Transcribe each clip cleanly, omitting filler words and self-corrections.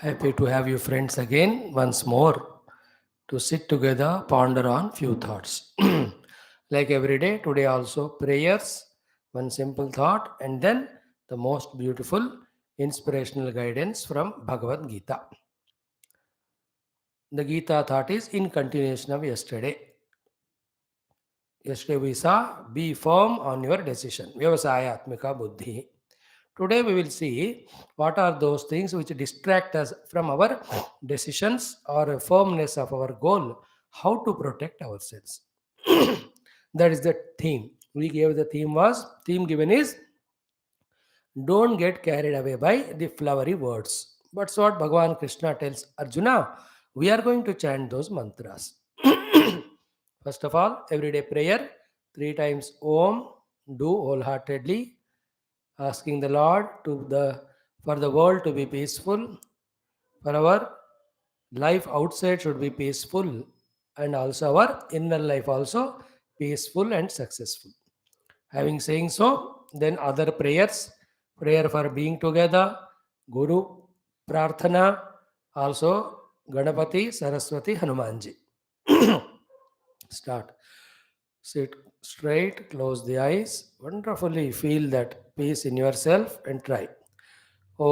Happy to have you friends again once more to sit together, ponder on few thoughts. Like every day, today also prayers, one simple thought, and then the most beautiful inspirational guidance from Bhagavad Gita. The Gita thought is in continuation of yesterday. Yesterday we saw be firm on your decision. Vyavasaya Atmika Buddhi. Today we will see what are those things which distract us from our decisions or firmness of our goal, how to protect ourselves. That is the theme. We gave the theme given is don't get carried away by the flowery words. But what Bhagavan Krishna tells Arjuna, we are going to chant those mantras. First of all, everyday prayer, three times Om, do wholeheartedly, asking the Lord for the world to be peaceful, for our life outside should be peaceful, and also our inner life also peaceful and successful. Having saying so, then other prayers, prayer for being together, Guru, Prarthana, also Ganapati, Saraswati, Hanumanji. Start. Sit straight, close the eyes, wonderfully feel that peace in yourself and try. Om.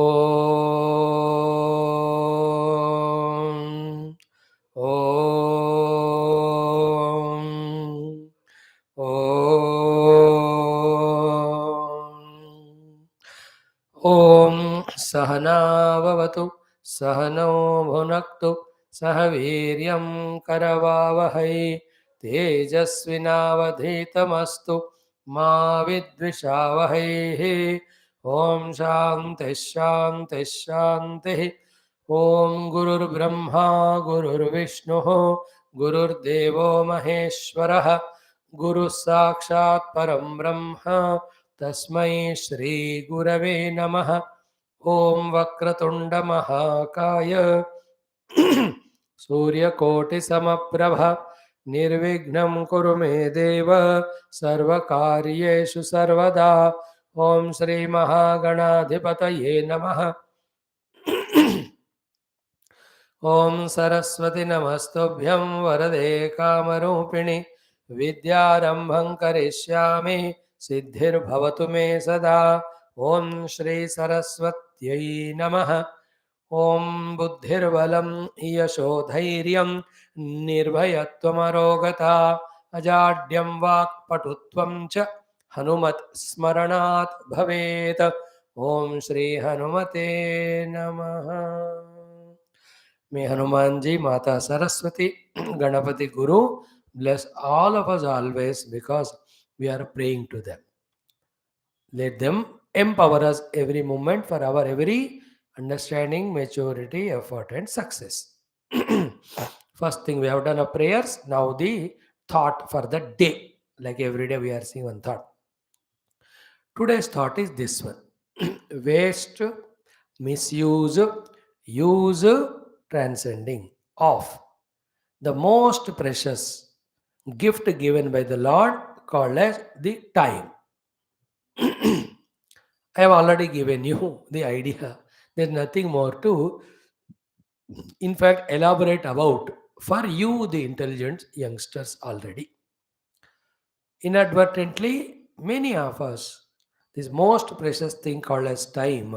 Om. Om. Om Sahanavavatu Sahano Bhunaktu Sahaviryam Karavavahai Tejasvinavadhitamastu Ma Vidvishavahai Om Shanti Shanti Shanti Om Gurur Brahma Gurur Vishnu Gurur Devo Maheshwaraha Guru Sakshat Param Brahma तस्मै श्री गुरवे नमः ओम वक्रतुंड महाकाय सूर्यकोटि समप्रभ निर्विघ्नं कुरु मे देव सर्वकार्येषु सर्वदा ओम श्री महागणाधिपतये नमः ओम सरस्वती नमस्तुभ्यं वरदे कामरूपिणि विद्यारंभं करिष्यामि सिद्धिर्भवतु मे सदा ओम श्री सरस्वत्यै नमः ओम बुद्धिर्बलं यशोधैर्यं निर्भयत्वमरोगता अजाड्यं वाक्पटुत्वं च हनुमत् स्मरणात् भवेत् ओम श्री हनुमते नमः May Hanumanji, Mata Saraswati, Ganapati Guru bless all of us always because we are praying to them. Let them empower us every moment for our every understanding, maturity, effort, and success. First thing we have done of prayers, now the thought for the day. Like every day we are seeing one thought. Today's thought is this one. Waste, misuse, use, transcending, off. The most precious gift given by the Lord called as the time. I have already given you the idea. There's nothing more to, in fact, elaborate about for you, the intelligent youngsters, already. Inadvertently, many of us, this most precious thing called as time,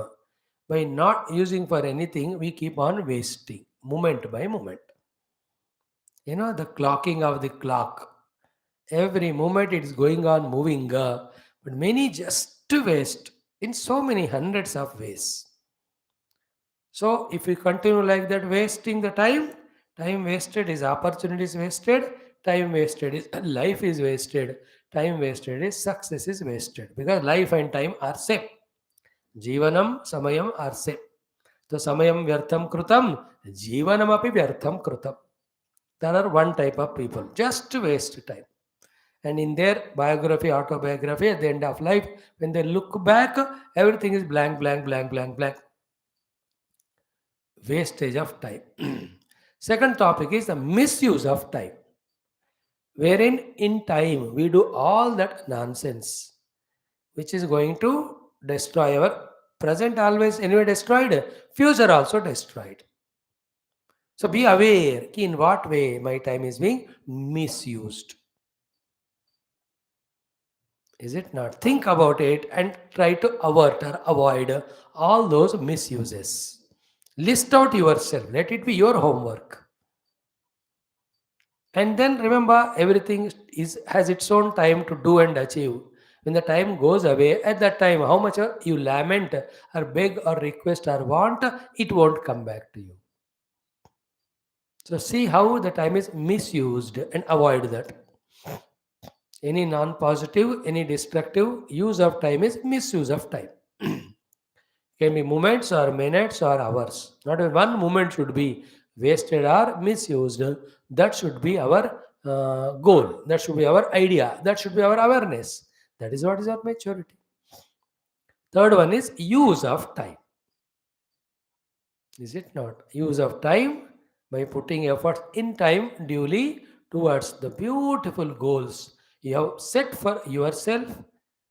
by not using for anything, we keep on wasting moment by moment. You know, the clocking of the clock. Every moment it is going on moving, but many just waste in so many hundreds of ways. So, if we continue like that, wasting the time, time wasted is opportunities wasted, time wasted is life is wasted, time wasted is success is wasted because life and time are same. Jivanam, samayam are same. So, samayam vyartham krutam, jivanam api vyartham krutam. There are one type of people, just waste time. And in their biography, autobiography, at the end of life, when they look back, everything is blank, blank, blank, blank, blank. Wastage of time. Second topic is the misuse of time, wherein in time we do all that nonsense, which is going to destroy our Present always anyway destroyed, future also destroyed. So be aware ki in what way my time is being misused. Is it not? Think about it and try to avert or avoid all those misuses. List out yourself. Let it be your homework. And then remember, everything is has its own time to do and achieve. When the time goes away, at that time, how much you lament or beg or request or want, it won't come back to you. So see how the time is misused and avoid that. Any non-positive, any destructive use of time is misuse of time. Can be moments or minutes or hours. Not one moment should be wasted or misused. That should be our goal. That should be our idea. That should be our awareness. That is what is our maturity. Third one is use of time. Is it not? Use of time by putting efforts in time duly towards the beautiful goals you have set for yourself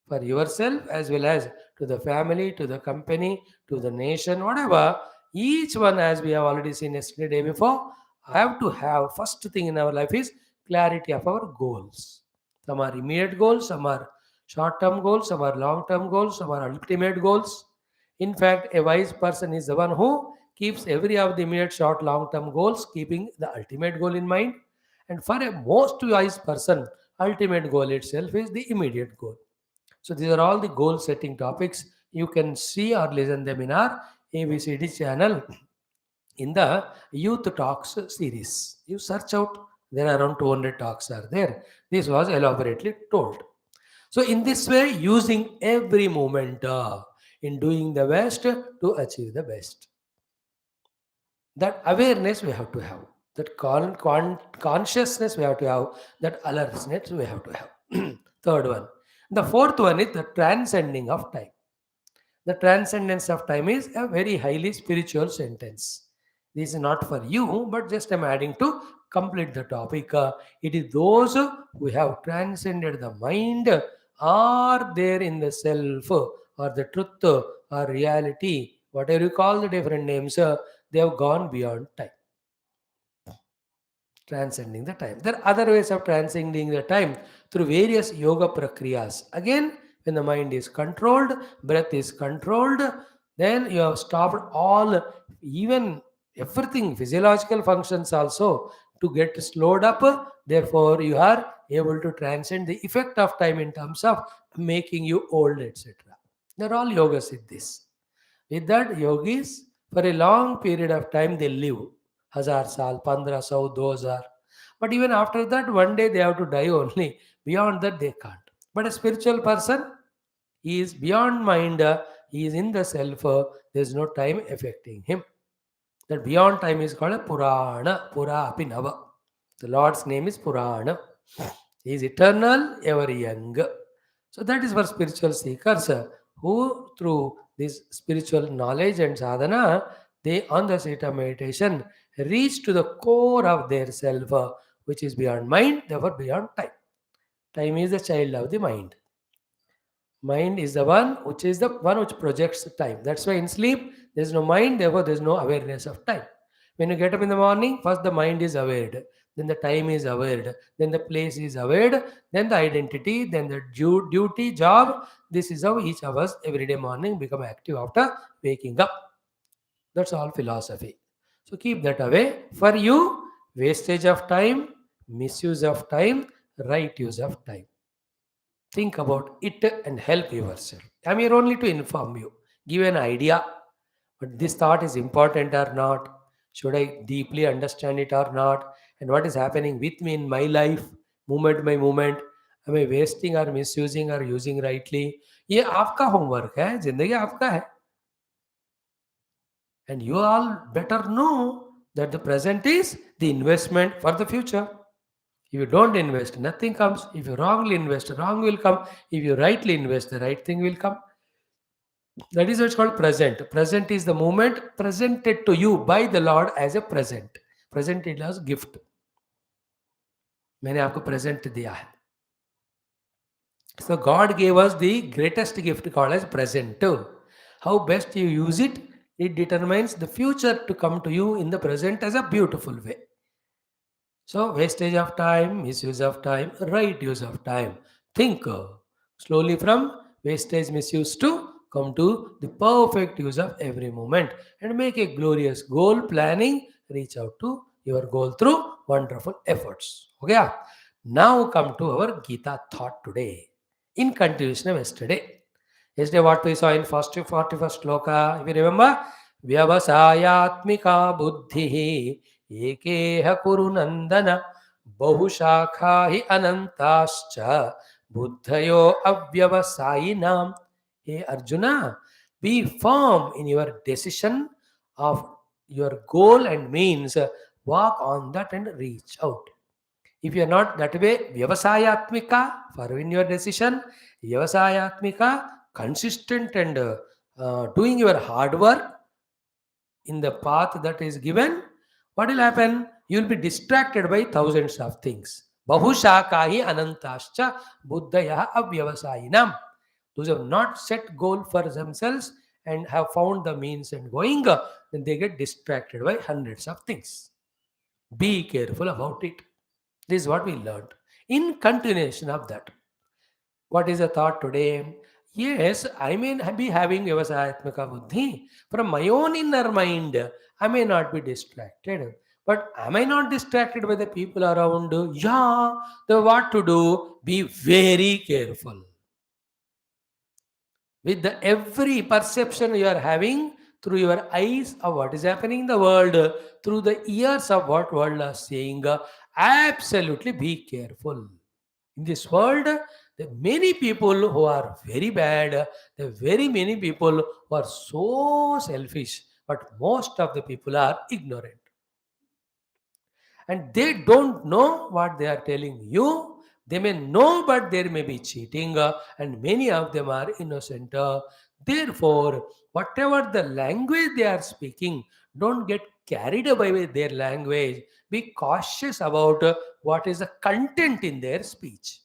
as well as to the family, to the company, to the nation, whatever. Each one, as we have already seen yesterday, day before, have to have first thing in our life is clarity of our goals. Some are immediate goals, some are short-term goals, some are long-term goals, some are ultimate goals. In fact, a wise person is the one who keeps every of the immediate, short, long-term goals, keeping the ultimate goal in mind. And for a most wise person, ultimate goal itself is the immediate goal. So these are all the goal setting topics. You can see or listen them in our ABCD channel in the Youth Talks series. You search out, there are around 200 talks are there. This was elaborately told. So in this way, using every moment in doing the best to achieve the best. That awareness we have to have. That consciousness we have to have. That alertness we have to have. Third one. The fourth one is the transcending of time. The transcendence of time is a very highly spiritual sentence. This is not for you, but just I'm adding to complete the topic. It is those who have transcended the mind are there in the self or the truth or reality, whatever you call the different names, they have gone beyond time, transcending the time. There are other ways of transcending the time through various yoga prakriyas. Again, when the mind is controlled, breath is controlled, then you have stopped all, even everything, physiological functions also to get slowed up. Therefore, you are able to transcend the effect of time in terms of making you old, etc. They're all yogas in this. With that, yogis, for a long period of time, they live. Hazar saal, 1500, 2000. But even after that, one day they have to die only. Beyond that, they can't. But a spiritual person, he is beyond mind, he is in the self, there is no time affecting him. That beyond time is called a Purana, Pura Apinava. The Lord's name is Purana. He is eternal, ever young. So that is for spiritual seekers who through this spiritual knowledge and sadhana, they on the state of meditation reach to the core of their self, which is beyond mind, therefore beyond time. Time is the child of the mind. Mind is the one which projects time. That's why in sleep there is no mind, therefore there is no awareness of time. When you get up in the morning, first the mind is aware, then the time is aware, then the place is aware, then the identity, then the duty, job. This is how each of us every day morning become active after waking up. That's all philosophy. So keep that away. For you, wastage of time, misuse of time, right use of time. Think about it and help yourself. I'm here only to inform you, give an idea. But this thought is important or not? Should I deeply understand it or not? And what is happening with me in my life, moment by moment? Am I wasting or misusing or using rightly? ये आपका homework है, जिंदगी आपका है. And you all better know that the present is the investment for the future. If you don't invest, nothing comes. If you wrongly invest, wrong will come. If you rightly invest, the right thing will come. That is what's called present. Present is the moment presented to you by the Lord as a present. Presented as gift. मैंने आपको present दिया है. So God gave us the greatest gift called as present. How best you use it, it determines the future to come to you in the present as a beautiful way. So, wastage of time, misuse of time, right use of time. Think slowly from wastage, misuse to come to the perfect use of every moment and make a glorious goal planning. Reach out to your goal through wonderful efforts. Okay, now come to our Gita thought today in continuation of yesterday. Yesterday, what we saw in first 41st sloka, if you remember, Vyavasayatmika buddhi ekeha kuru nandana bahusakha hi anantascha buddhayo avyavasayinam. Hey Arjuna, be firm in your decision of your goal and means. Walk on that and reach out. If you are not that way, Vyavasayatmika, for in your decision, Vyavasayatmika, consistent and doing your hard work in the path that is given, what will happen? You will be distracted by thousands of things. Bahushakahi anantascha buddhaya avyavasayinam. Those who have not set goal for themselves and have found the means and going, then they get distracted by hundreds of things. Be careful about it. This is what we learned. In continuation of that, what is the thought today? Yes, I may be having Vyavasayatmaka Buddhi. From my own inner mind, I may not be distracted. But am I not distracted by the people around? Yeah, the what to do? Be very careful. With the every perception you are having through your eyes of what is happening in the world, through the ears of what world are saying, absolutely be careful. In this world, there are many people who are very bad. There are very many people who are so selfish, but most of the people are ignorant and they don't know what they are telling you. They may know, but there may be cheating, and many of them are innocent. Therefore, whatever the language they are speaking, don't get carried away with their language. Be cautious about what is the content in their speech.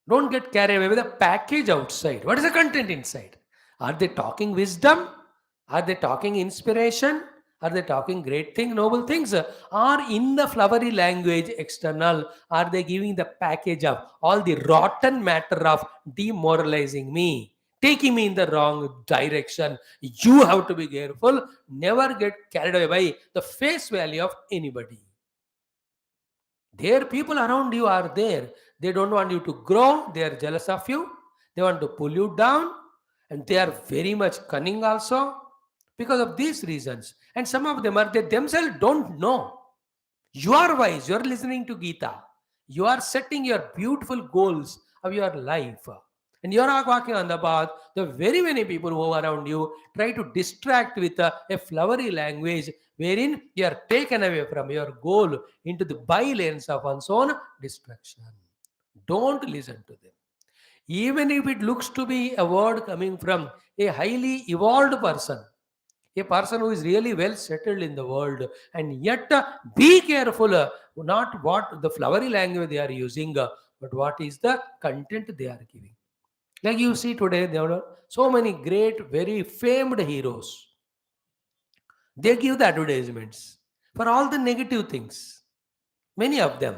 Don't get carried away with the package outside. What is the content inside? Are they talking wisdom? Are they talking inspiration? Are they talking great things, noble things? Or in the flowery language external, are they giving the package of all the rotten matter of demoralizing me, taking me in the wrong direction? You have to be careful. Never get carried away by the face value of anybody. Their people around you are there. They don't want you to grow. They are jealous of you. They want to pull you down. And they are very much cunning also because of these reasons. And some of them are they themselves don't know. You are wise. You are listening to Geeta. You are setting your beautiful goals of your life. And you are walking on the path. The very many people who are around you try to distract with a flowery language wherein you are taken away from your goal into the bylanes of one's own destruction. Don't listen to them. Even if it looks to be a word coming from a highly evolved person, a person who is really well settled in the world, and yet be careful not what the flowery language they are using, but what is the content they are giving. Like you see today, there are so many great, very famed heroes. They give the advertisements for all the negative things. Many of them.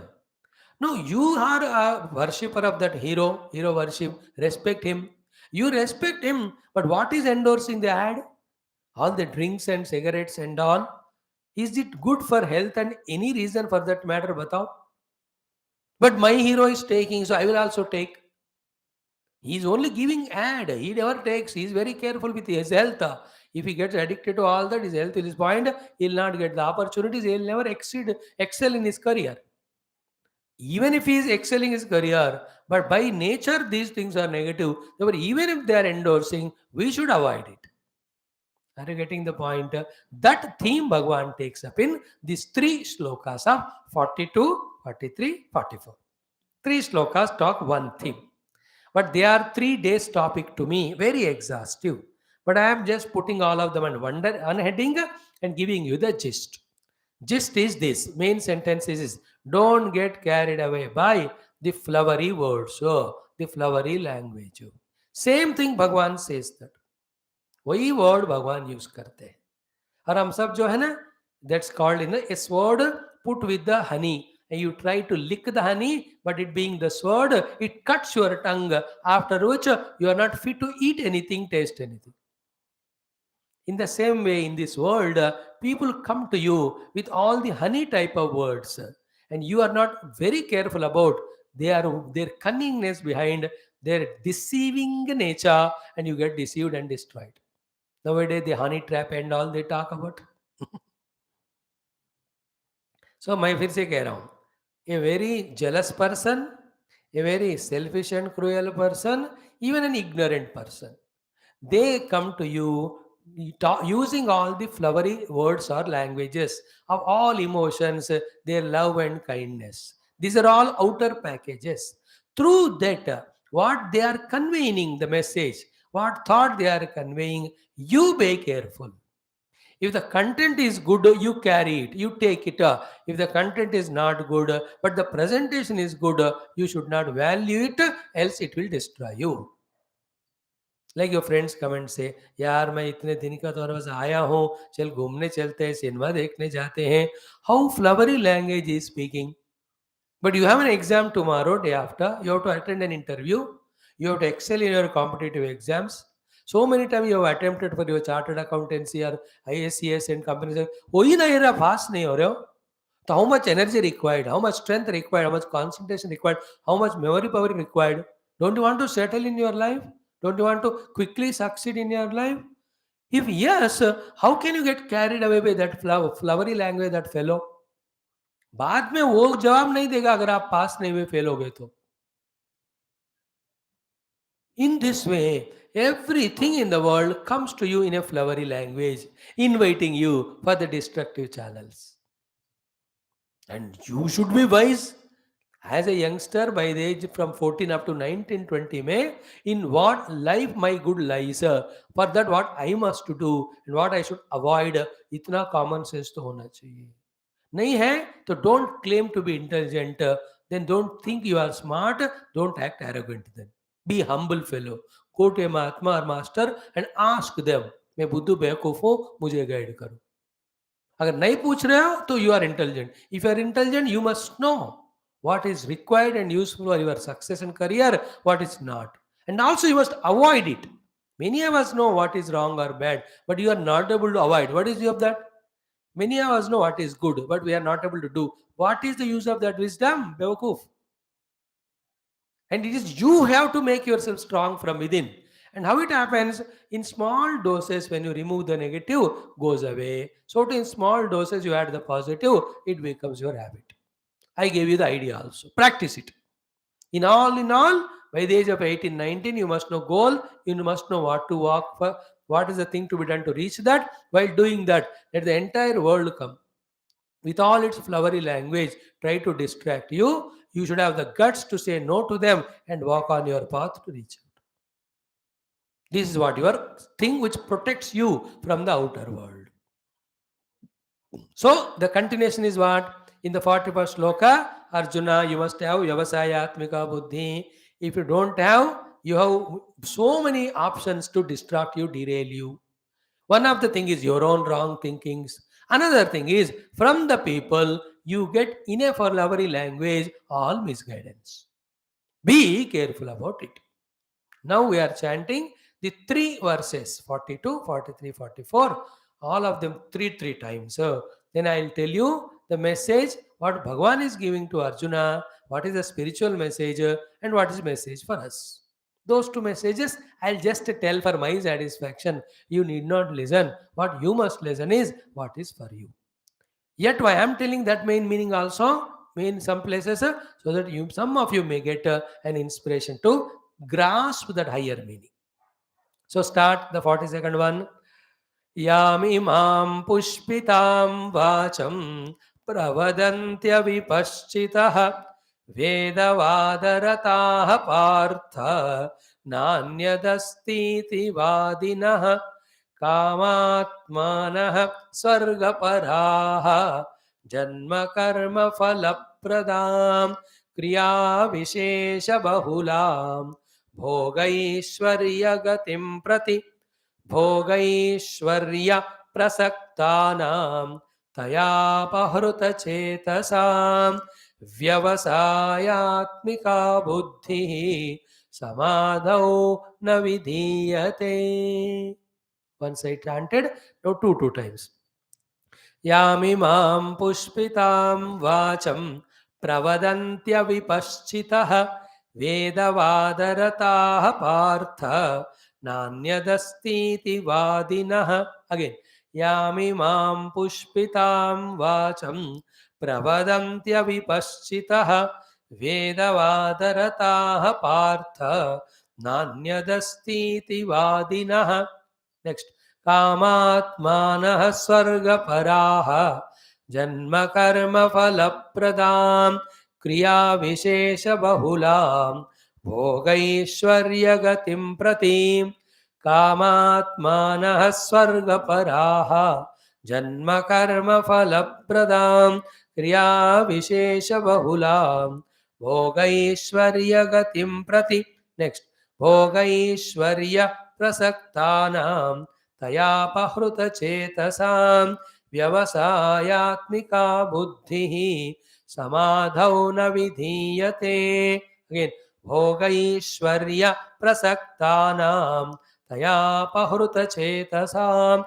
No, you are a worshipper of that hero, hero worship, respect him. You respect him, but what is endorsing the ad? All the drinks and cigarettes and all. Is it good for health and any reason for that matter? Batao. But my hero is taking, so I will also take. He is only giving ad. He never takes. He is very careful with his health. If he gets addicted to all that, his health will spoiled. He will not get the opportunities. He will never excel in his career. Even if he is excelling his career, but by nature these things are negative. Therefore, even if they are endorsing, we should avoid it. Are you getting the point? That theme Bhagavan takes up in these three slokas of 42, 43, 44. Three slokas talk one theme. But they are 3 days topic to me, very exhaustive. But I am just putting all of them on one heading and giving you the gist. Gist is this, main sentence is this, don't get carried away by the flowery words, the flowery language. Same thing भगवान says that, वही word भगवान use करते हैं। और हम सब जो है ना, that's called in A sword put with the honey, and you try to lick the honey, but it being the sword, it cuts your tongue, after which you are not fit to eat anything, taste anything. In the same way, in this world, people come to you with all the honey type of words, and you are not very careful about their cunningness behind their deceiving nature, and you get deceived and destroyed. Nowadays, the honey trap and all they talk about. So मैं फिर से कह रहा हूँ, a very jealous person, a very selfish and cruel person, even an ignorant person, they come to you using all the flowery words or languages of all emotions, their love and kindness. These are all outer packages. Through that, what they are conveying, the message, what thought they are conveying, you be careful. If the content is good, you carry it, you take it. If the content is not good, but the presentation is good, you should not value it, else it will destroy you. Like your friends come and say, यार मैं इतने दिन का तो बस आया हूँ, चल घूमने चलते हैं, सिनेमा देखने जाते हैं. How flowery language is speaking. But you have an exam tomorrow, day after. You have to attend an interview. You have to excel in your competitive exams. So many times you have attempted for your chartered accountancy or ISCS and companies. हो ही नहीं रहा, pass नहीं हो रहे हो. So how much energy required? How much strength required? How much concentration required? How much memory power required? Don't you want to settle in your life? Don't you want to quickly succeed in your life? If yes, how can you get carried away by that flowery language, that fellow? बाद में वो जवाब नहीं देगा अगर आप पास नहीं हुए, फेल हो गए तो. In this way, everything in the world comes to you in a flowery language, inviting you for the destructive channels. And you should be wise. As a youngster, by the age from 14 up to 19, 20 May, in what life my good lies, for that what I must to do and what I should avoid, इतना common sense तो होना चाहिए. नहीं है तो don't claim to be intelligent, then don't think you are smart, don't act arrogant then. Be humble fellow. Go to a Mahatma or master and ask them, मैं बुद्धू बेवकूफ हूँ, मुझे गाइड करो. अगर नहीं पूछ रहे हो तो you are intelligent. If you are intelligent, you must know what is required and useful for your success and career, what is not. And also you must avoid it. Many of us know what is wrong or bad, but you are not able to avoid. What is the use of that? Many of us know what is good, but we are not able to do. What is the use of that wisdom? Bewakoof. And it is you have to make yourself strong from within. And how it happens? In small doses, when you remove the negative, goes away. So in small doses, you add the positive, it becomes your habit. I gave you the idea also. Practice it. In all, by the age of 18, 19, you must know goal. You must know what to walk for. What is the thing to be done to reach that? While doing that, let the entire world come with all its flowery language, try to distract you. You should have the guts to say no to them and walk on your path to reach out. This is what your thing which protects you from the outer world. So the continuation is what? In the 41st sloka, Arjuna, you must have Yavasayatmika Buddhi. If you don't have, you have so many options to distract you, derail you. One of the thing is your own wrong thinkings. Another thing is from the people you get in a flowery language all misguidance. Be careful about it. Now we are chanting the three verses 42, 43, 44. All of them three times. So then I will tell you the message what Bhagavan is giving to Arjuna, what is the spiritual message, and what is message for us. Those two messages I'll just tell for my satisfaction. You need not listen. What you must listen is what is for you. Yet why I am telling that main meaning also in some places, so that you some of you may get an inspiration to grasp that higher meaning. So start the 42nd one. यामिमां पुष्पितां वाचं प्रवदन्त्यविपश्चितः वेदवादरताः पार्थ नान्यदस्तीति वादिनः कामात्मानः स्वर्गपराः जन्मकर्मफलप्रदां क्रियाविशेषबहुलां भोगैश्वर्यगतिं प्रति भोगैश्वर्य प्रसक्तानां तयापहृतचेतसां व्यवसायात्मिका बुद्धिः समाधौ न विधीयते. Once I chanted, now two times. यामिमां पुष्पितां वाचं प्रवदन्त्यविपश्चितः वेदवादरताः Partha नान्यदस्तीति वादिनः. Again, यामिमां पुष्पितां वाचं प्रवदन्त्यविपश्चितः वेदवादरताः Partha नान्यदस्तीति वादिनः. Next, कामात्मानः स्वर्गपराः जन्मकर्मफलप्रदां क्रियाविशेषबहुलां भोगैश्वर्यगतिं प्रति कामात्मानः स्वर्गपराः जन्मकर्मफलप्रदां क्रियाविशेषबहुलां भोगैश्वर्यगतिं प्रति. Next, भोगैश्वर्य प्रसक्तानां तयापहृतचेतसां व्यवसायात्मिका बुद्धिः समाधौ न विधीयते. अगेन, भोगैश्वर्य प्रसक्तानां तयापहृतचेतसां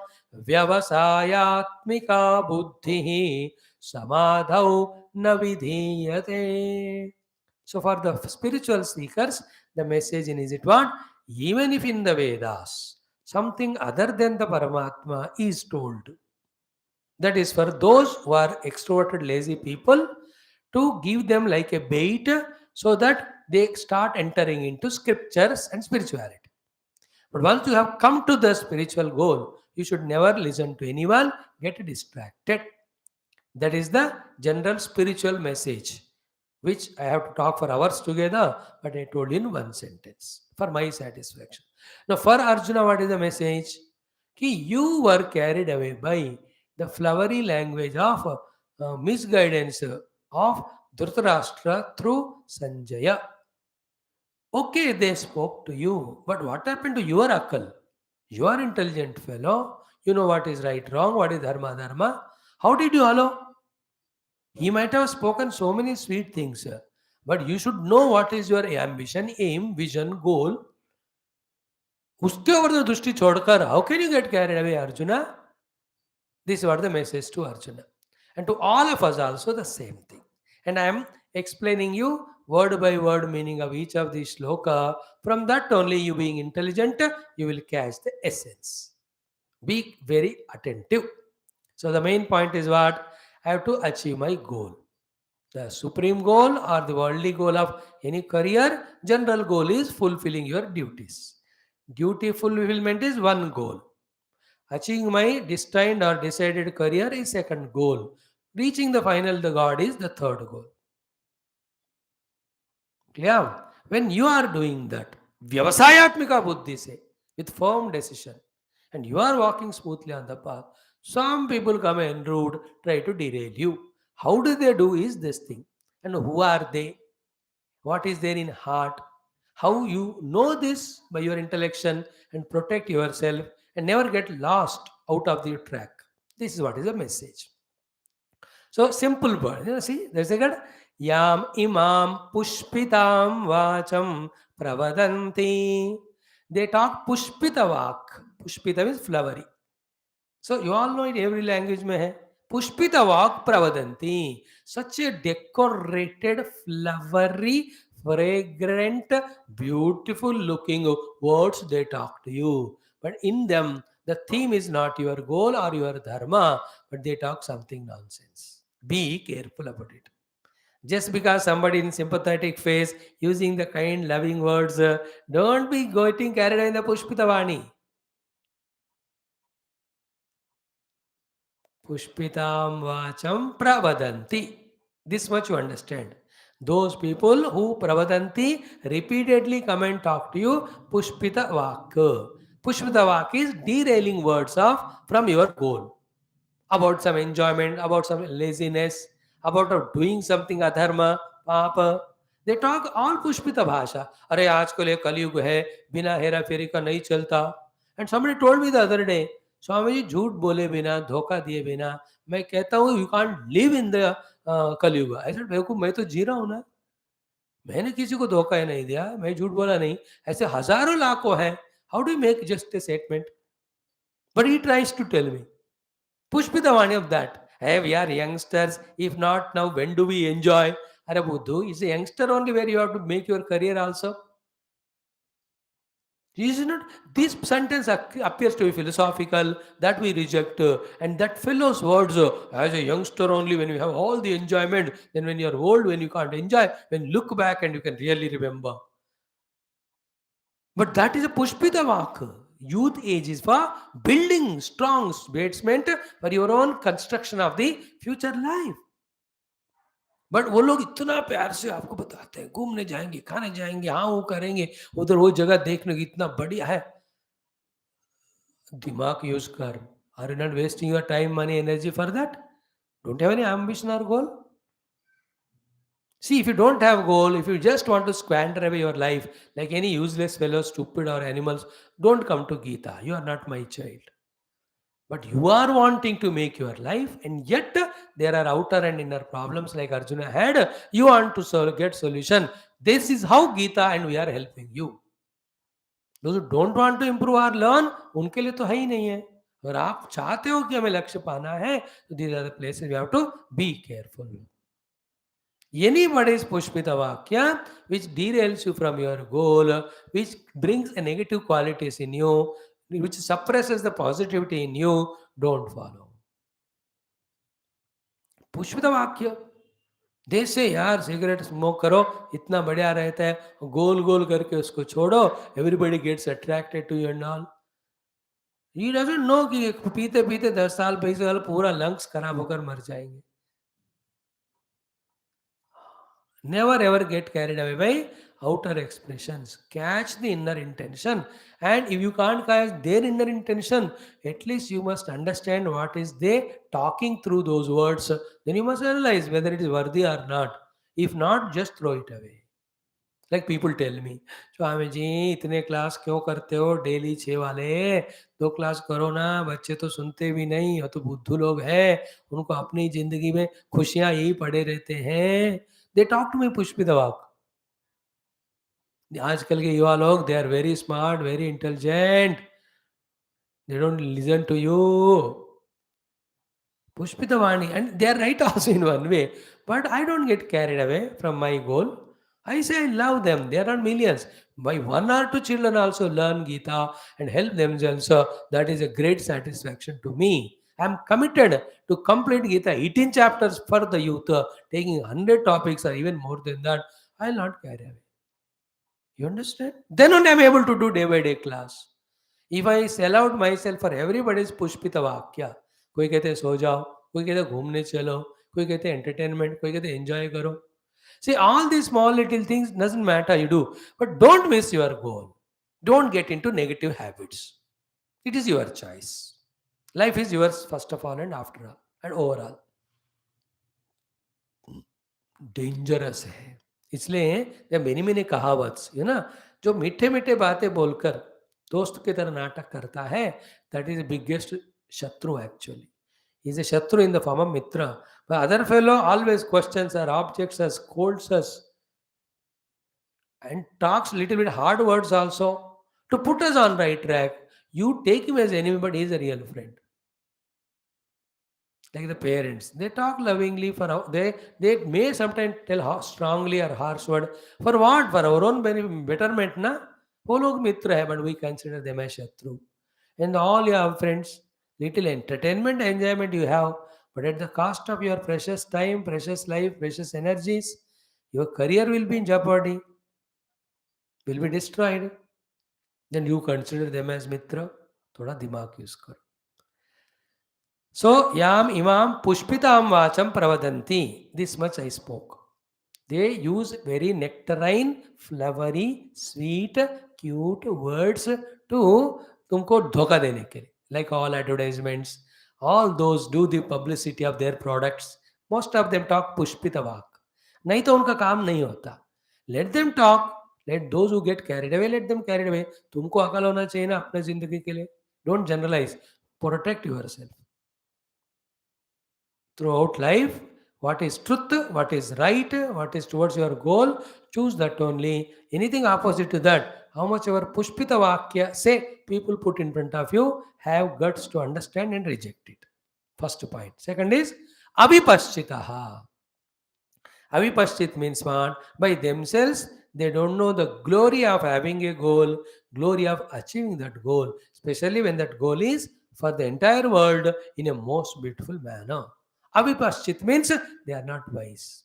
व्यवसायात्मिका बुद्धिः समाधौ न विधीयते. So for the spiritual seekers, the message in is it what? Even if in the Vedas, something other than the Paramatma is told, that is for those who are extroverted, lazy people, to give them like a bait so that they start entering into scriptures and spirituality. But once you have come to the spiritual goal, you should never listen to anyone, get distracted. That is the general spiritual message, which I have to talk for hours together, but I told in one sentence for my satisfaction. Now, for Arjuna, what is the message? Ki you were carried away by the flowery language of misguidance of Dhritarashtra through Sanjaya. Okay, they spoke to you, but what happened to your akal? You are intelligent fellow. You know what is right, wrong, what is dharma, dharma. How did you follow? He might have spoken so many sweet things, but you should know what is your ambition, aim, vision, goal. उसके ऊपर तो दृष्टि छोड़कर how can you get carried away, Arjuna? This was the message to Arjuna. And to all of us also the same thing. And I am explaining you word by word meaning of each of these shloka. From that only, you being intelligent, you will catch the essence. Be very attentive. So the main point is what? I have to achieve my goal. The supreme goal or the worldly goal of any career, general goal is fulfilling your duties. Duty fulfillment is one goal. Achieving my destined or decided career is second goal. Reaching the final, the God is the third goal. Clear? When you are doing that, Vyavasayatmika Buddhi say, with firm decision, and you are walking smoothly on the path, some people come and rude, try to derail you. How do they do is this thing. And who are they? What is there in heart? How you know this by your intellection and protect yourself and never get lost out of the track. This is what is the message. So simple word. See, there's a good yam imam pushpitam vacham pravadanti. They talk pushpita vak. Pushpita means flowery. So you all know it, every language mein hai. Pushpita vak pravadanti. Such a decorated, flowery, fragrant, beautiful looking words they talk to you. But in them, the theme is not your goal or your dharma, but they talk something nonsense. Be careful about it. Just because somebody in sympathetic phase using the kind, loving words, don't be getting carried away in the Pushpita Vani. Pushpitam vacham pravadanti. This much you understand. Those people who pravadanti repeatedly come and talk to you, pushpita vak. Pushpita vak is derailing words of from your goal. About some enjoyment, about some laziness, about doing something adharma, papa. They talk all पुष्पित भाषा. अरे आजकल ये कलयुग है, बिना हेरा फेरी का नहीं चलता. And somebody told me the other day, Swami ji झूठ बोले बिना, धोखा दिए बिना, मैं कहता हूँ you can't live in the कलयुग. ऐसे बेवकूफ, मैं तो जी रहा हूँ ना, मैंने किसी को धोखा ही नहीं दिया, मैं झूठ बोला नहीं. ऐसे हजारों लाखों हैं. How do make just a statement? But he tries to tell me, push be the one of that. Hey, we are youngsters. If not now, when do we enjoy? Are Buddhu is a youngster only where you have to make your career also. Is it not? This sentence appears to be philosophical, that we reject, and that fellow's words as a youngster only when you have all the enjoyment, then when you are old, when you can't enjoy, when you look back and you can really remember. But that is a pushpita vak. Youth age is for building strong basement for your own construction of the future life. But वो लोग इतना प्यार से आपको बताते हैं, घूमने जाएंगे, खाने जाएंगे, हाँ वो करेंगे, उधर वो जगह देखने की इतना बढ़िया है. दिमाग यूज कर. Are you not wasting your time, money, energy for that? Don't have any ambition और goal. See, if you don't have goal, if you just want to squander away your life like any useless fellow, stupid or animals, don't come to Geeta. You are not my child. But you are wanting to make your life, and yet there are outer and inner problems like Arjuna had. You want to get solution. This is how Geeta and we are helping you. Those who don't want to improve or learn, उनके लिए तो है ही नहीं है. और आप चाहते हो कि हमें लक्ष्य पाना है, तो these are the places we have to be careful. Anybody's pushpita vakya which derails you from your goal, which brings a negative qualities in you, which suppresses the positivity in you, don't follow. Pushpita वाक्य. जैसे यार cigarette smoke करो, इतना बढ़िया रहता है, गोल गोल करके उसको छोड़ो, everybody gets attracted to you and all. He doesn't know कि पीते पीते 10 साल 20 साल पूरा लंग्स खराब होकर मर जाएंगे. Never ever get carried away by outer expressions. Catch the inner intention. And if you can't catch their inner intention, at least you must understand what is they talking through those words. Then you must analyze whether it is worthy or not. If not, just throw it away. Like people tell me, Swami ji इतने class क्यों करते हो daily 6 वाले, 2 class करो ना, बच्चे तो सुनते भी नहीं, और तो बुद्धू लोग हैं, उनको अपनी जिंदगी में खुशियां यही पड़े रहते हैं. दे टॉक टू मी पुष्पित वाक. आजकल के युवा लोग, they are very smart, very intelligent, they don't listen to you. Pushpitavani, and they are right also in one way. But I don't get carried away from my goal. I say I love them. There are millions. My 1 or 2 children also learn Gita and help themselves. So that is a great satisfaction to me. I am committed to complete Gita 18 chapters for the youth, taking 100 topics or even more than that. I will not carry away. You understand? Then only I am able to do day by day class. If I sell out myself for everybody's pushpita vakya, कोई कहते हैं सो जाओ, कोई कहते हैं घूमने चलो, कोई कहते हैं एंटरटेनमेंट, कोई कहते हैं एंजॉय करो. See, all these small little things doesn't matter, you do, but don't miss your goal. Don't get into negative habits. It is your choice. Life is yours first of all and after all and overall. Dangerous है. इसलिए many many कहावत्स, है ना, जो मीठे मीठे बातें बोलकर दोस्त की तरह नाटक करता है, दैट इज बिगेस्ट शत्रु एक्चुअली. इज ए शत्रु in the form of Mitra. But other fellow always questions our objects us, scolds us, and talks little bit hard words also to put us on right track. You take him as enemy, but he is a real friend. Like the parents, they talk lovingly for they may sometimes tell strongly or harsh word. For what? For our own betterment na. वो लोग मित्र है, but we consider them as shatru. And all your friends, little entertainment enjoyment you have, but at the cost of your precious time, precious life, precious energies, your career will be in jeopardy, will be destroyed. Then you consider them as mitra. थोड़ा दिमाग use करो. So, yam imam pushpitam vacham pravadanti. This much I spoke. They use very nectarine, flowery, sweet, cute words to तुमको धोखा देने के लिए. Like all advertisements, all those do the publicity of their products. Most of them talk pushpita vak. नहीं तो उनका काम नहीं होता. Let them talk. Let those who get carried away, let them carried away. तुमको अकल होना चाहिए ना अपने जिंदगी के लिए. Don't generalize. Protect yourself. Throughout life, what is truth, what is right, what is towards your goal, choose that only. Anything opposite to that, how much ever Pushpita Vakya say people put in front of you, have guts to understand and reject it. First point. Second is Abhipaschitaha. Avipashchit means what? By themselves, they don't know the glory of having a goal, glory of achieving that goal, especially when that goal is for the entire world in a most beautiful manner. Avipashchit means they are not wise.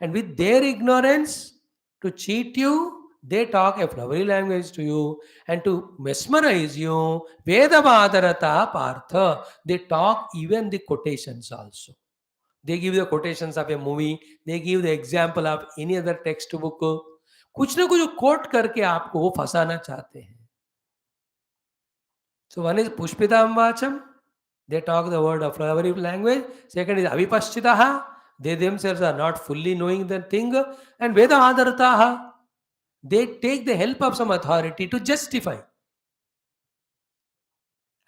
And with their ignorance, to cheat you, they talk a flowery language to you and to mesmerize you. Vedavadarata partha. They talk even the quotations also. They give the quotations of a movie, they give the example of any other text book. कुछ ना कुछ coat करके आपको वो फंसाना चाहते हैं. So one is pushpitam vacham, they talk the word of flowery language. Second is avipaschitaha, they themselves are not fully knowing the thing. And veda adarataha, they take the help of some authority to justify.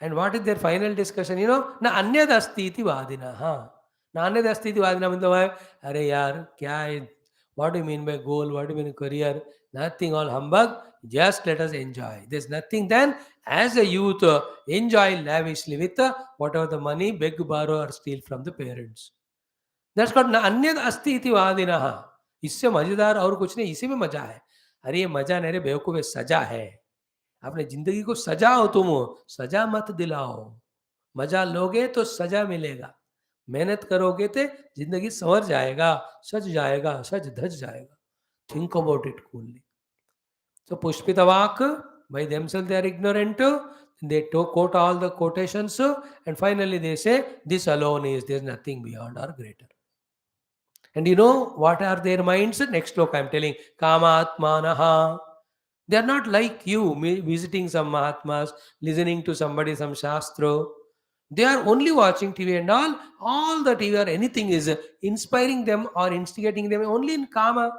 And what is their final discussion? Na anyad asti iti vadinaha. Na anyad asti iti vadina मतलब है, अरे यार क्या है? What do you mean by goal? What do you mean career? Nothing, all humbug. Just let us enjoy. There's nothing then. As a youth, enjoy lavishly with whatever the money, beg, borrow or steal from the parents. That's called ना अन्यद अस्ति इति वादिनः. इससे मजेदार और कुछ नहीं, इसी में मजा है. अरे ये मजा नहीं रे बेवकूफ, सजा है. अपने जिंदगी को सजाओ, तुम सजा मत दिलाओ. मजा लोगे तो सजा मिलेगा. मेहनत करोगे तो जिंदगी संवर जाएगा, सज जाएगा, सज धज जाएगा. Think about it coolly. So Pushpitavak, by themselves they are ignorant. They quote all the quotations and finally they say this alone is, there is nothing beyond or greater. And you know what are their minds? Next sloka I am telling. Kamatmanaha. They are not like you, visiting some Mahatmas, listening to somebody, some Shastra. They are only watching TV and all the TV or anything is inspiring them or instigating them only in Kama.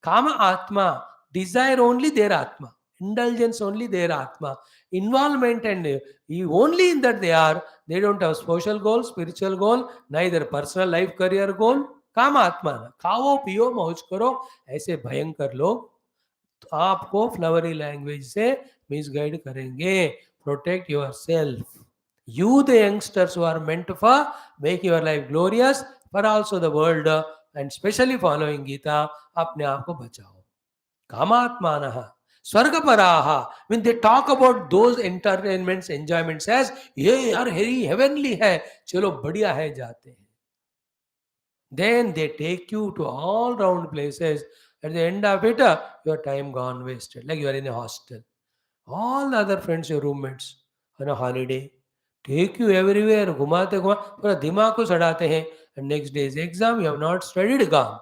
Kama Atma. Desire only their Atma. Indulgence only their Atma. Involvement and only in that they are. They don't have social goal, spiritual goal, neither personal life, career goal. काम आत्मा ना. खाओ पियो मौज करो, ऐसे भयंकर लोग तो आपको फ्लावरी लैंग्वेज से मिसगाइड करेंगे. Protect your self. You, the youngsters who are meant for make your life glorious, for also the world, and especially following Geeta, अपने आप को बचाओ. कामात्मानः स्वर्गपराः. When they talk about those entertainments, enjoyments as ये यार heavenly है, चलो बढ़िया है, जाते हैं. Then they take you to all round places. At the end of it, your time gone wasted. Like you are in a hostel. All the other friends, your roommates, on a holiday, take you everywhere. घुमाते घुमा पूरा दिमाग को सड़ाते हैं. And next day's exam, you have not studied, gone.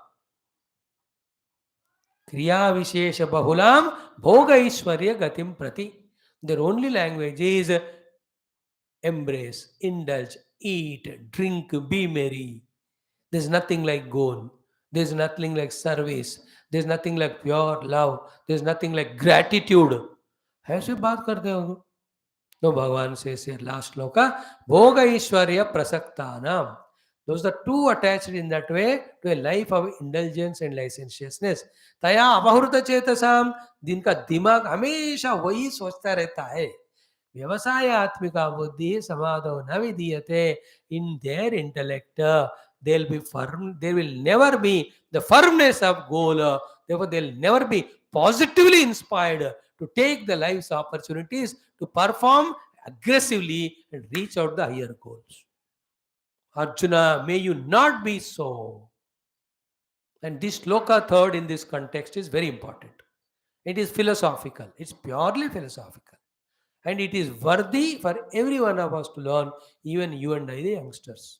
Kriya Vishesha Bahulam Bhoga Ishwarya Gatim Prati. Their only language is embrace, indulge, eat, drink, be merry. There's nothing like goal. There's nothing like service. There's nothing like pure love. There's nothing like gratitude. ऐसे बात करते हो. No, Bhagavan says here, last sloka, Bhoga Ishwarya Prasaktanam. Those are two attached in that way to a life of indulgence and licentiousness. तया अपहृत चेतसाम, जिनका दिमाग हमेशा वही सोचता रहता है. व्यवसाय आत्मिका बुद्धि समाधो न विधीयते. In their intellect, they'll be firm. There will never be the firmness of goal. Therefore, they'll never be positively inspired to take the life's opportunities to perform aggressively and reach out the higher goals. Arjuna, may you not be so. And this sloka third in this context is very important. It is philosophical. It's purely philosophical. And it is worthy for every one of us to learn, even you and I, the youngsters.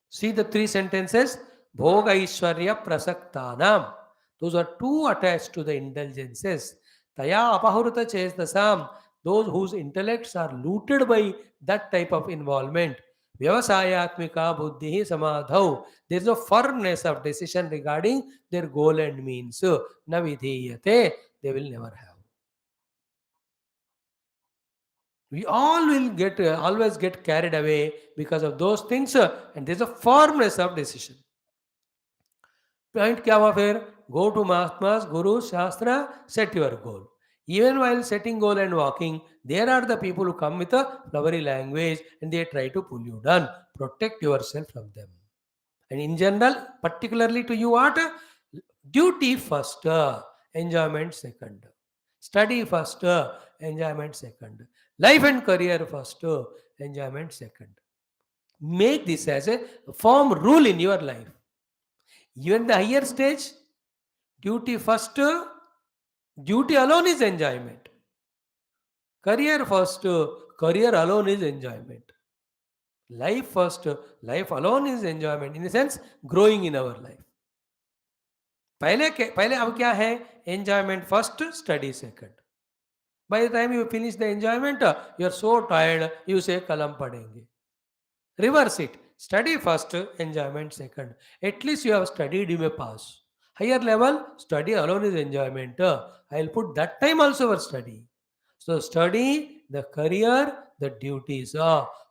See the three sentences. Bhoga Ishwarya Prasaktanam. Those are two attached to the indulgences. Taya Apahurta Chestasam. Those whose intellects are looted by that type of involvement. Vyavasayatmika buddhi samadhau. There is no firmness of decision regarding their goal and means. Na vidhiyate. They will never have. We all will get always get carried away because of those things, and there's a firmness of decision. Point क्या हुआ फिर? Go to Mahatmas, Guru, Shastra, set your goal. Even while setting goal and walking, there are the people who come with a flowery language and they try to pull you down. Protect yourself from them. And in general, particularly to you, what? Duty first, enjoyment second. Study first, enjoyment second. Life and career first, enjoyment second. Make this as a firm rule in your life. Even the higher stage, duty first, duty alone is enjoyment. Career first, career alone is enjoyment. Life first, life alone is enjoyment. In a sense, growing in our life. पहले अब क्या है? Enjoyment first, study second. By the time you finish the enjoyment, you are so tired, you say kalam padenge. Reverse it. Study first, enjoyment second. At least you have studied, you may pass. Higher level, study alone is enjoyment. I'll put that time also for study. So study, the career, the duties.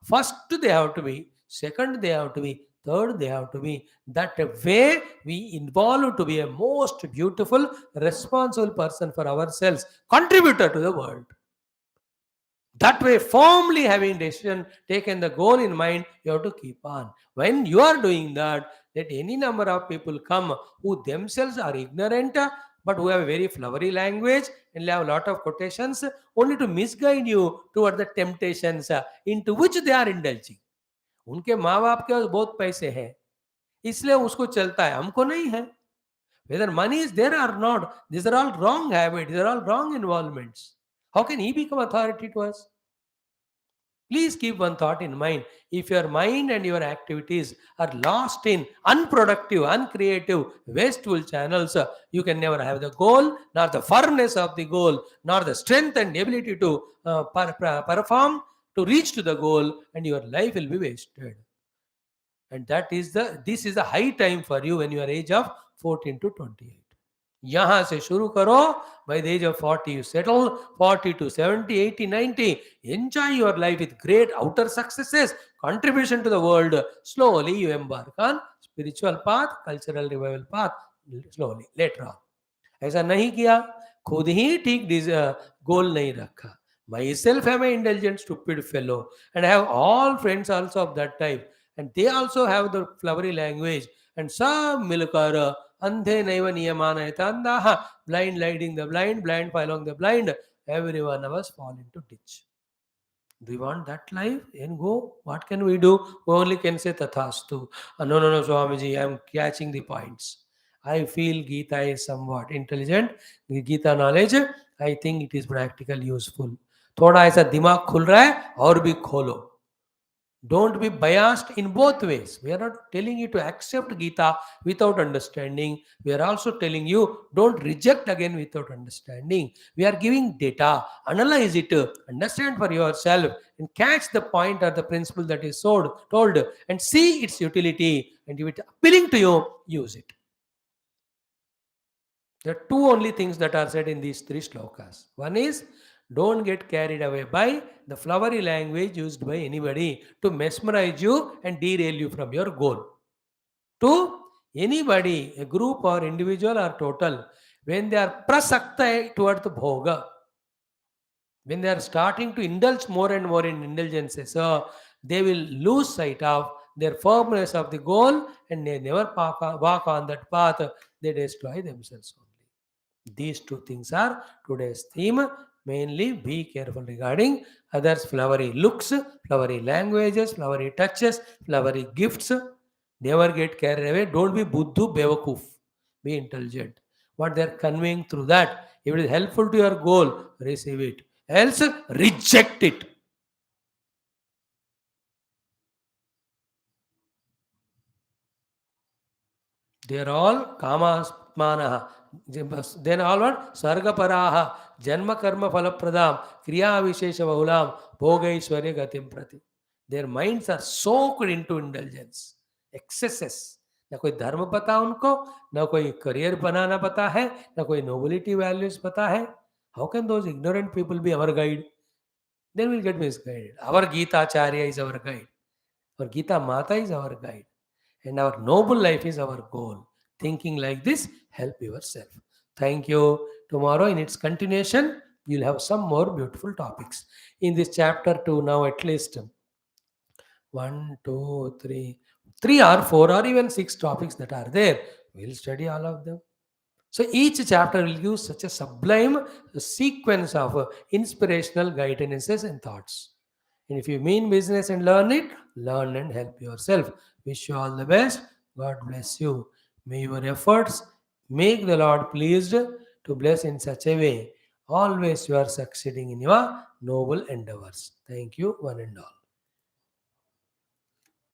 First they have to be, second they have to be, third they have to be. That way we involve to be a most beautiful, responsible person for ourselves, contributor to the world. That way, firmly having decision, taken the goal in mind, you have to keep on. When you are doing that, let any number of people come who themselves are ignorant, but who have a very flowery language and have a lot of quotations, only to misguide you toward the temptations into which they are indulging. उनके माँ बाप के पास बहुत पैसे हैं, इसलिए उसको चलता है, हमको नहीं है. Whether money is there or not, these are all wrong habits, these are all wrong involvements. How can he become authority to us? Please keep one thought in mind. If your mind and your activities are lost in unproductive, uncreative, wasteful channels, you can never have the goal, nor the firmness of the goal, nor the strength and ability to perform to reach to the goal, and your life will be wasted. And this is the high time for you when you are age of 14 to 28. यहाँ से शुरू करो. By the age of 40 you settle, 40 to 70, 80, 90, enjoy your life with great outer successes, contribution to the world. Slowly you embark on spiritual path, cultural revival path, slowly later on. ऐसा नहीं किया, खुद ही ठीक गोल नहीं रखा. Myself am an indulgent stupid fellow and I have all friends also of that type, and they also have the flowery language, and सब मिलकर अंधे नैव नियमानयता अंधाः, blind leading the blind, blind following the blind, every one of us fall into ditch. Do you want that life? Then go. What can we do? We only can say tathastu. No, Swamiji, I am catching the points. I feel Geeta is somewhat intelligent. Geeta knowledge, I think it is practical, useful. थोड़ा ऐसा दिमाग खुल रहा है और भी खोलो. Don't be biased in both ways. We are not telling you to accept Geeta without understanding. We are also telling you don't reject again without understanding. We are giving data, analyze it, understand for yourself, and catch the point or the principle that is told, and see its utility. And if it appealing to you, use it. There are two only things that are said in these three shlokas. One is, don't get carried away by the flowery language used by anybody to mesmerize you and derail you from your goal. Two, anybody, a group or individual or total, when they are prasakta towards the bhoga, when they are starting to indulge more and more in indulgences, they will lose sight of their firmness of the goal and they never walk on that path. They destroy themselves only. These two things are today's theme. Mainly be careful regarding others' flowery looks, flowery languages, flowery touches, flowery gifts. Never get carried away. Don't be buddhu bewakoof. Be intelligent. What they are conveying through that, if it is helpful to your goal, receive it. Else, reject it. They are all kamasmanaha. Then all what? Sargaparaha, Janma karma phalapradam, Kriya vishesha bahulam, Bhoga ishwarya gatim prati. Their minds are soaked into indulgence, excesses. ना कोई धर्म पता उनको, ना कोई career बनाना पता है, ना कोई नोबिलिटी वैल्यूज पता है. How can those ignorant people be our guide? Then we'll get misguided. Our Geeta Acharya is our guide. Our Geeta Mata is our guide. And our noble life is our goal. Thinking like this, help yourself. Thank you. Tomorrow, in its continuation, we'll have some more beautiful topics. In this chapter 2, now at least one, two, three or four or even six topics that are there. We'll study all of them. So each chapter will give such a sublime sequence of inspirational guidances and thoughts. And if you mean business and learn it, learn and help yourself. Wish you all the best. God bless you. May your efforts make the Lord pleased to bless in such a way. Always you are succeeding in your noble endeavors. Thank you, one and all.